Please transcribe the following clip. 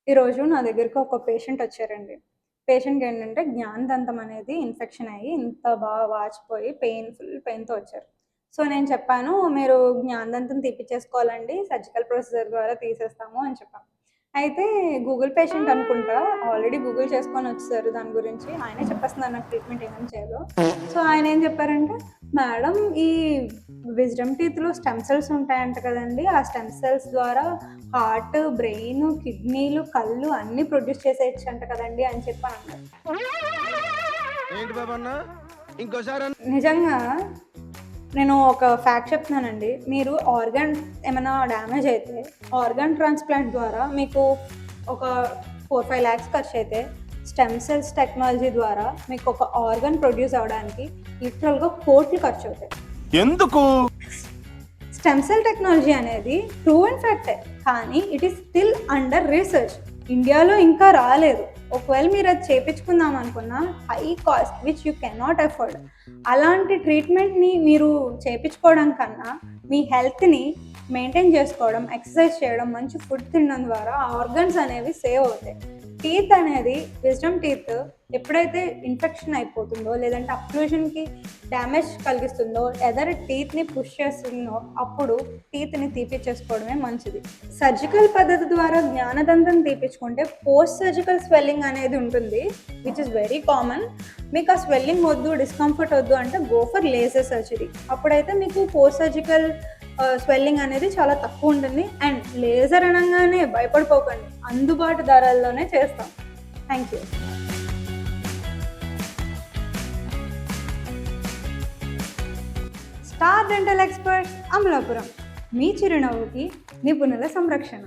ఈరోజు నా దగ్గరికి ఒక పేషెంట్ వచ్చారండి. పేషెంట్‌కి ఏంటంటే జ్ఞానదంతం అనేది ఇన్ఫెక్షన్ అయ్యి ఇంత వాచిపోయి ఫుల్ పెయిన్‌తో వచ్చారు. సో, నేను చెప్పాను, "మీరు జ్ఞానదంతం తీపిచ్చేసుకోవాలండి. సర్జికల్ ప్రొసీజర్ ద్వారా తీసేస్తాము" అని చెప్పాను. అయితే గూగుల్ పేషెంట్ అనుకుంటా. ఆల్రెడీ గూగుల్ చేసుకొని వచ్చేసారు దాని గురించి. ఆయనే చెప్పేస్తున్నారు నాకు ట్రీట్మెంట్ ఏమేమి చేయాలో. సో, ఆయనేం చెప్పారంటే, "మేడం, ఈ విజ్డమ్ టీత్‌లో స్టెమ్ సెల్స్ ఉంటాయంట కదండీ! ఆ స్టెమ్ సెల్స్ ద్వారా హార్ట్, బ్రెయిన్, కిడ్నీలు, కళ్ళు అన్నీ ప్రొడ్యూస్ చేసేయొచ్చంట కదండీ" అని చెప్పి అన్నారు. ఏంటి బాబన్న ఇంకోసారి నిజంగా నేను ఒక ఫ్యాక్ట్ చెప్తున్నానండి. మీరు ఆర్గాన్ ఏమైనా డ్యామేజ్ అయితే ఆర్గాన్ ట్రాన్స్‌ప్లాంట్ ద్వారా మీకు ఒక 4, 5 లాక్స్ ఖర్చయితే స్టెమ్ సెల్స్ టెక్నాలజీ ద్వారా మీకు ఒక ఆర్గాన్ ప్రొడ్యూస్ అవ్వడానికి లిటరల్‌గా కోట్లు ఖర్చవుతాయి. ఎందుకు? స్టెమ్ సెల్ టెక్నాలజీ అనేది ప్రూవెన్ ఫ్యాక్టే. కానీ it is still under research. ఇండియాలో ఇంకా రాలేదు. ఒకవేళ మీరు అది చేపించుకుందాం అనుకున్నా high cost which you cannot afford. అలాంటి ట్రీట్మెంట్‌ని మీరు చేపించుకోవడం కన్నా మీ హెల్త్‌ని మెయింటైన్ చేసుకోవడం, ఎక్సర్సైజ్ చేయడం, మంచి ఫుడ్ తినడం ద్వారా ఆర్గన్స్ అనేవి సేవ్ అవుతాయి. టీత్ అనేది విజ్డమ్ టీత్ ఎప్పుడైతే ఇన్ఫెక్షన్ అయిపోతుందో లేదంటే అక్లూజన్‌కి డ్యామేజ్ కలిగిస్తుందో ఎదర్ టీత్‌ని పుష్ చేస్తుందో అప్పుడు టీత్‌ని తీపిచ్చేసుకోవడమే మంచిది. సర్జికల్ పద్ధతి ద్వారా జ్ఞానదంతం తీపించుకుంటే పోస్ట్ సర్జికల్ స్వెల్లింగ్ అనేది ఉంటుంది విచ్ ఇస్ వెరీ కామన్. మీకు ఆ స్వెల్లింగ్ వద్దు, డిస్కంఫర్ట్ వద్దు అంటే గో ఫర్ లేజర్ సర్జరీ. అప్పుడైతే మీకు పోస్ట్ సర్జికల్ స్వెల్లింగ్ అనేది చాలా తక్కువ ఉంటుంది. అండ్ లేజర్ అనగానే భయపడిపోకండి, అందుబాటు ధరల్లోనే చేస్తాం. Thank you. Star dental experts, Amalapuram. మీ చిరునవ్వుకి నిపుణుల సంరక్షణ.